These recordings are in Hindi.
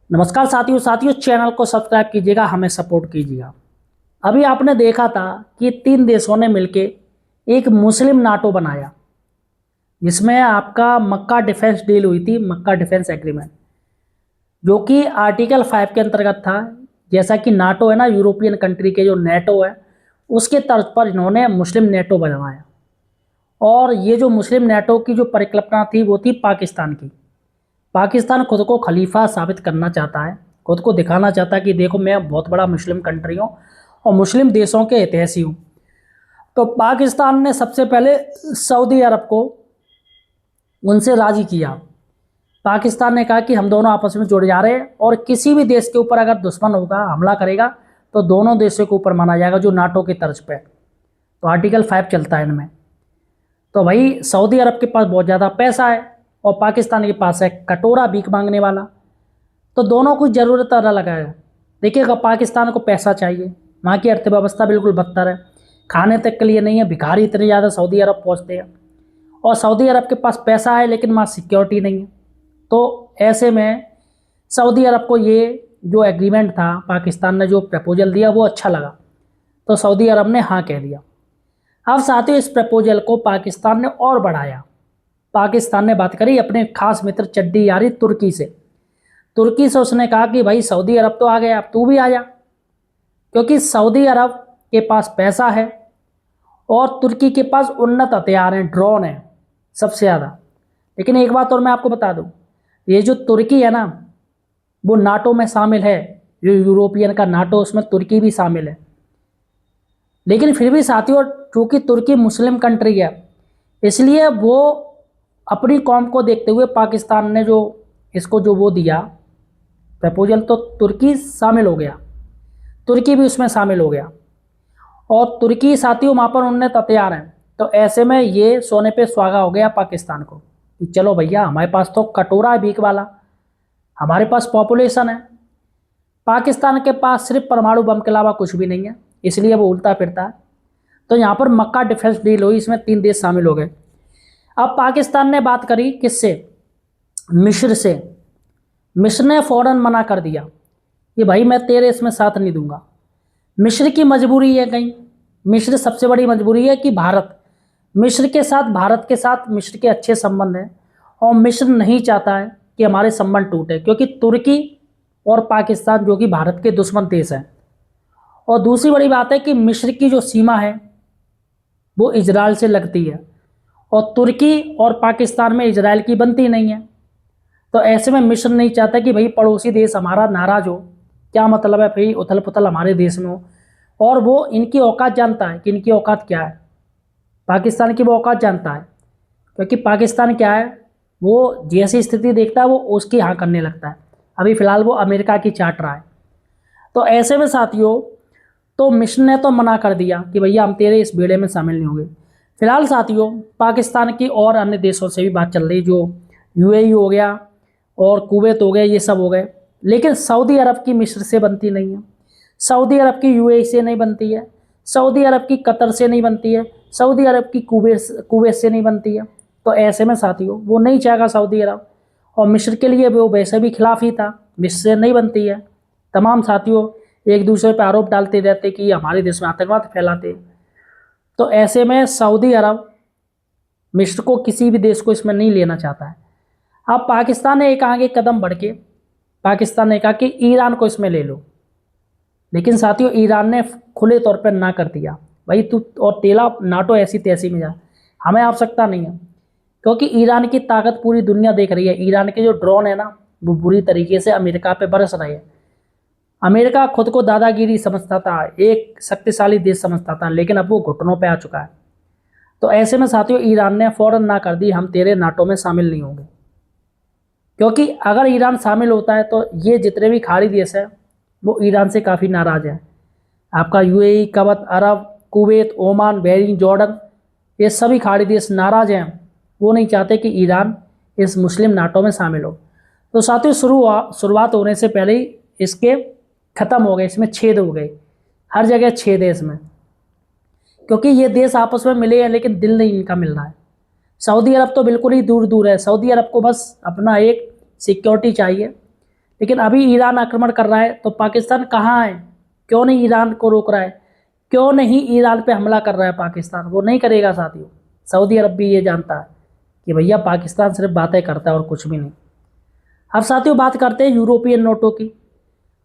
नमस्कार साथियों चैनल को सब्सक्राइब कीजिएगा, हमें सपोर्ट कीजिएगा। अभी आपने देखा था कि 3 देशों ने मिलके एक मुस्लिम नाटो बनाया, जिसमें आपका मक्का डिफेंस डील हुई थी, मक्का डिफेंस एग्रीमेंट, जो कि आर्टिकल 5 के अंतर्गत था। जैसा कि नाटो है ना, यूरोपियन कंट्री के जो नेटो है, उसके तर्ज पर इन्होंने मुस्लिम नेटो बनवाया। और ये जो मुस्लिम नेटो की जो परिकल्पना थी वो थी पाकिस्तान की। पाकिस्तान खुद को खलीफा साबित करना चाहता है, खुद को दिखाना चाहता है कि देखो मैं बहुत बड़ा मुस्लिम कंट्री हूँ और मुस्लिम देशों के हितैषी हूँ। तो पाकिस्तान ने सबसे पहले सऊदी अरब को उनसे राजी किया। पाकिस्तान ने कहा कि हम दोनों आपस में जुड़ जा रहे हैं और किसी भी देश के ऊपर अगर दुश्मन होगा, हमला करेगा, तो दोनों देशों के ऊपर माना जाएगा, जो नाटो की तर्ज पे। तो आर्टिकल 5 चलता है इनमें। तो भाई सऊदी अरब के पास बहुत ज़्यादा पैसा है और पाकिस्तान के पास है कटोरा भीख मांगने वाला। तो दोनों को ज़रूरत अलग है। देखिएगा, पाकिस्तान को पैसा चाहिए, वहाँ की अर्थव्यवस्था बिल्कुल बदतर है, खाने तक के लिए नहीं है, भिखारी इतने ज़्यादा सऊदी अरब पहुँचते हैं। और सऊदी अरब के पास पैसा है लेकिन वहाँ सिक्योरिटी नहीं है। तो ऐसे में सऊदी अरब को ये जो एग्रीमेंट था, पाकिस्तान ने जो प्रपोजल दिया वो अच्छा लगा, तो सऊदी अरब ने हाँ कह दिया। अब साथियों इस प्रपोजल को पाकिस्तान ने और बढ़ाया। पाकिस्तान ने बात करी अपने खास मित्र चड्डी यारी तुर्की से। तुर्की से उसने कहा कि भाई सऊदी अरब तो आ गया, अब तू भी आ जा, क्योंकि सऊदी अरब के पास पैसा है और तुर्की के पास उन्नत हथियार हैं, ड्रोन है सबसे ज़्यादा। लेकिन एक बात और मैं आपको बता दूं, ये जो तुर्की है ना, वो नाटो में शामिल है, जो यूरोपियन का नाटो, उसमें तुर्की भी शामिल है। लेकिन फिर भी साथियों, चूँकि तुर्की मुस्लिम कंट्री है, इसलिए वो अपनी कौम को देखते हुए पाकिस्तान ने जो इसको जो वो दिया प्रपोजल, तो तुर्की शामिल हो गया, तुर्की भी उसमें शामिल हो गया। और तुर्की साथियों वहाँ पर उन्नत हथियार हैं। तो ऐसे में ये सोने पे सुहागा हो गया पाकिस्तान को कि चलो भैया, हमारे पास तो कटोरा है भीख वाला, हमारे पास पॉपुलेशन है। पाकिस्तान के पास सिर्फ परमाणु बम के अलावा कुछ भी नहीं है, इसलिए वो उल्टा फिरता है। तो यहाँ पर मक्का डिफेंस डील हुई, इसमें 3 देश शामिल हो गए। अब पाकिस्तान ने बात करी किससे? मिस्र से। मिस्र ने फ़ौरन मना कर दिया कि भाई मैं तेरे इसमें साथ नहीं दूंगा। मिस्र की मजबूरी है कहीं, मिस्र सबसे बड़ी मजबूरी है कि मिस्र के साथ मिस्र के अच्छे संबंध हैं और मिस्र नहीं चाहता है कि हमारे संबंध टूटे, क्योंकि तुर्की और पाकिस्तान जो कि भारत के दुश्मन देश हैं। और दूसरी बड़ी बात है कि मिस्र की जो सीमा है वो इजराइल से लगती है और तुर्की और पाकिस्तान में इजराइल की बनती नहीं है। तो ऐसे में मिस्र नहीं चाहता कि भाई पड़ोसी देश हमारा नाराज़ हो, क्या मतलब है भाई उथल पुथल हमारे देश में हो। और वो इनकी औकात जानता है कि इनकी औकात क्या है, पाकिस्तान की वो औकात जानता है, क्योंकि पाकिस्तान क्या है, वो जैसी स्थिति देखता है वो उसकी हाँ करने लगता है। अभी फ़िलहाल वो अमेरिका की चाट रहा है। तो ऐसे में साथियों, तो मिस्र ने तो मना कर दिया कि भैया हम तेरे इस बेड़े में शामिल नहीं होंगे। फिलहाल साथियों पाकिस्तान की और अन्य देशों से भी बात चल रही, जो यूएई हो गया और कुवैत हो गए, ये सब हो गए। लेकिन सऊदी अरब की मिस्र से बनती नहीं है, सऊदी अरब की यूएई से नहीं बनती है, सऊदी अरब की कतर से नहीं बनती है, सऊदी अरब की कुवैत से नहीं बनती है। तो ऐसे में साथियों वो नहीं चाहेगा सऊदी अरब, और मिस्र के लिए वो वैसे भी खिलाफ ही था, मिस्र से नहीं बनती है। तमाम साथियों एक दूसरे पर आरोप डालते रहते कि हमारे देश में आतंकवाद फैलाते। तो ऐसे में सऊदी अरब मिस्र को, किसी भी देश को इसमें नहीं लेना चाहता है। अब पाकिस्तान ने एक आगे कदम बढ़ के पाकिस्तान ने कहा कि ईरान को इसमें ले लो, लेकिन साथियों ईरान ने खुले तौर पर ना कर दिया, भाई तू और तेला नाटो ऐसी तैसी में जा, हमें आवश्यकता नहीं है। क्योंकि ईरान की ताकत पूरी दुनिया देख रही है, ईरान के जो ड्रोन है ना वो बुरी तरीके से अमेरिका पे बरस रहे हैं। अमेरिका खुद को दादागिरी समझता था, एक शक्तिशाली देश समझता था, लेकिन अब वो घुटनों पे आ चुका है। तो ऐसे में साथियों ईरान ने फ़ौरन ना कर दी, हम तेरे नाटो में शामिल नहीं होंगे। क्योंकि अगर ईरान शामिल होता है तो ये जितने भी खाड़ी देश हैं वो ईरान से काफ़ी नाराज़ हैं। आपका यूएई, कवत अरब, कुवैत, ओमान, बहरीन, जॉर्डन, ये सभी खाड़ी देश नाराज़ हैं, वो नहीं चाहते कि ईरान इस मुस्लिम नाटो में शामिल हो। तो साथियों शुरुआत होने से पहले ही इसके ख़त्म हो गए, इसमें छेद हो गए, हर जगह छेद है इसमें, क्योंकि ये देश आपस में मिले हैं लेकिन दिल नहीं इनका मिल रहा है। सऊदी अरब तो बिल्कुल ही दूर दूर है, सऊदी अरब को बस अपना एक सिक्योरिटी चाहिए लेकिन अभी ईरान आक्रमण कर रहा है तो पाकिस्तान कहाँ है? क्यों नहीं ईरान को रोक रहा है? क्यों नहीं ईरान पे हमला कर रहा है पाकिस्तान? वो नहीं करेगा साथियों। सऊदी अरब भी ये जानता है कि भैया पाकिस्तान सिर्फ बातें करता है और कुछ भी नहीं। अब साथियों बात करते हैं यूरोपियन नाटो की।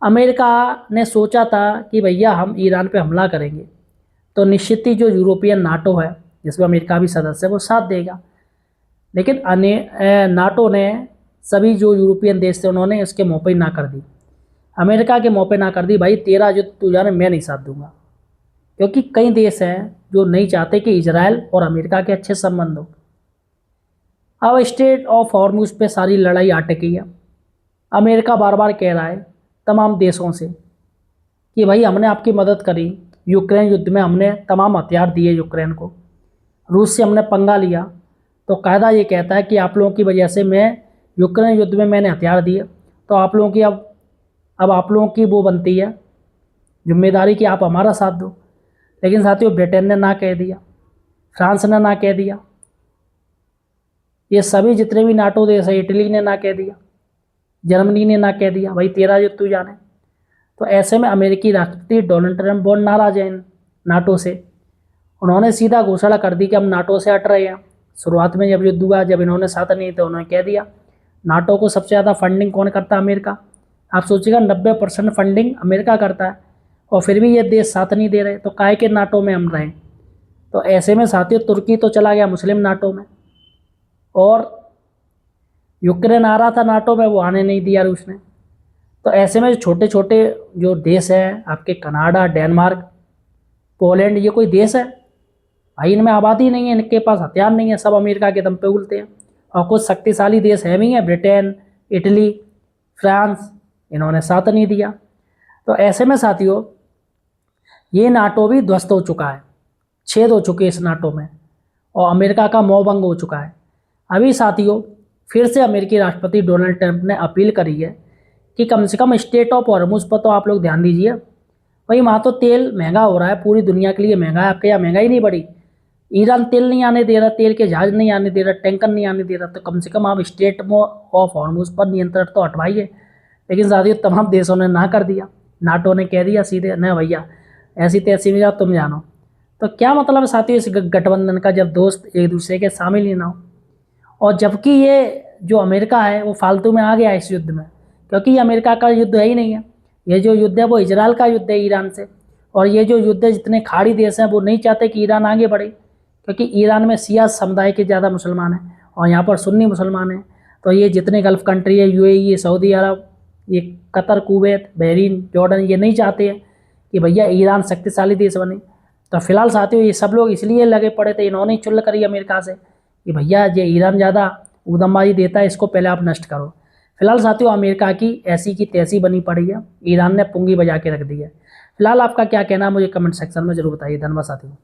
अमेरिका ने सोचा था कि भैया हम ईरान पे हमला करेंगे तो निश्चित ही जो यूरोपियन नाटो है जिसमें अमेरिका भी सदस्य है वो साथ देगा। लेकिन नाटो ने सभी जो यूरोपियन देश थे उन्होंने इसके मुँह पे ना कर दी। अमेरिका के मुँह पे ना कर दी, भाई तेरा जो तू जाने मैं नहीं साथ दूंगा। क्योंकि कई देश हैं जो नहीं चाहते कि इजराइल और अमेरिका के अच्छे संबंध हो। अब स्टेट ऑफ हॉर्मुज पे सारी लड़ाई अटकी है। अमेरिका बार बार कह रहा है तमाम देशों से कि भाई हमने आपकी मदद करी, यूक्रेन युद्ध में हमने तमाम हथियार दिए यूक्रेन को, रूस से हमने पंगा लिया, तो कायदा ये कहता है कि आप लोगों की वजह से मैं यूक्रेन युद्ध में मैंने हथियार दिए, तो आप लोगों की अब आप लोगों की वो बनती है जिम्मेदारी कि आप हमारा साथ दो। लेकिन साथियों ब्रिटेन ने ना कह दिया, फ्रांस ने ना कह दिया, ये सभी जितने भी नाटो देश है, इटली ने ना कह दिया, जर्मनी ने ना कह दिया, भाई तेरा जो तू जाने। तो ऐसे में अमेरिकी राष्ट्रपति डोनाल्ड ट्रंप बहुत नाराज हैं नाटो से। उन्होंने सीधा घोषणा कर दी कि हम नाटो से हट रहे हैं। शुरुआत में जब युद्ध हुआ, जब इन्होंने साथ नहीं तो उन्होंने कह दिया। नाटो को सबसे ज़्यादा फंडिंग कौन करता है? अमेरिका। आप सोचिएगा 90% फंडिंग अमेरिका करता है और फिर भी ये देश साथ नहीं दे रहे, तो काहे के नाटो में हम रहें। तो ऐसे में साथियों तुर्की तो चला गया मुस्लिम नाटो में, और यूक्रेन आ रहा था नाटो में, वो आने नहीं दिया रूस ने। तो ऐसे में छोटे छोटे जो देश हैं आपके, कनाडा, डेनमार्क, पोलैंड, ये कोई देश है? भाई इनमें आबादी नहीं है, इनके पास हथियार नहीं है, सब अमेरिका के दम पे उगलते हैं। और कुछ शक्तिशाली देश है भी हैं, ब्रिटेन, इटली, फ्रांस, इन्होंने साथ नहीं दिया। तो ऐसे में साथियों ये नाटो भी ध्वस्त हो चुका है, छेद हो चुके इस नाटो में, और अमेरिका का मोहभंग हो चुका है। अभी साथियों फिर से अमेरिकी राष्ट्रपति डोनाल्ड ट्रंप ने अपील करी है कि कम से कम स्टेट ऑफ हॉर्मुज पर तो आप लोग ध्यान दीजिए। भाई वहाँ तो तेल महंगा हो रहा है, पूरी दुनिया के लिए महंगा है, आपके यहाँ महंगाई नहीं बढ़ी? ईरान तेल नहीं आने दे रहा, तेल के जहाज नहीं आने दे रहा, टैंकर नहीं आने दे रहा, तो कम से कम आप स्टेट ऑफ हॉर्मुज पर नियंत्रण तो हटवाइए। लेकिन साथियों तमाम देशों ने ना कर दिया। नाटो ने कह दिया सीधे, न भैया ऐसी तैसी में जाओ, तुम जानो। तो क्या मतलब है साथियों इस गठबंधन का, जब दोस्त एक दूसरे के शामिल ही ना हो। और जबकि ये जो अमेरिका है वो फालतू में आ गया इस युद्ध में, क्योंकि ये अमेरिका का युद्ध है ही नहीं है। ये जो युद्ध है वो इजराइल का युद्ध है ईरान से। और ये जो युद्ध है, जितने खाड़ी देश हैं वो नहीं चाहते कि ईरान आगे बढ़े, क्योंकि ईरान में शिया समुदाय के ज़्यादा मुसलमान हैं और यहाँ पर सुन्नी मुसलमान हैं। तो ये जितने गल्फ़ कंट्री है, यूएई, सऊदी अरब, ये कतर, कुवैत, बहरीन, जॉर्डन, ये नहीं चाहते हैं कि भैया ईरान शक्तिशाली देश बने। तो फिलहाल साथियों ये सब लोग इसलिए लगे पड़े थे, इन्होंने ही चुल्ल करी अमेरिका से कि भैया ये ईरान ज़्यादा उदमबाजी देता है, इसको पहले आप नष्ट करो। फिलहाल साथियों अमेरिका की ऐसी की तैसी बनी पड़ी है, ईरान ने पुंगी बजा के रख दी है। फिलहाल आपका क्या कहना है मुझे कमेंट सेक्शन में जरूर बताइए। धन्यवाद साथियों।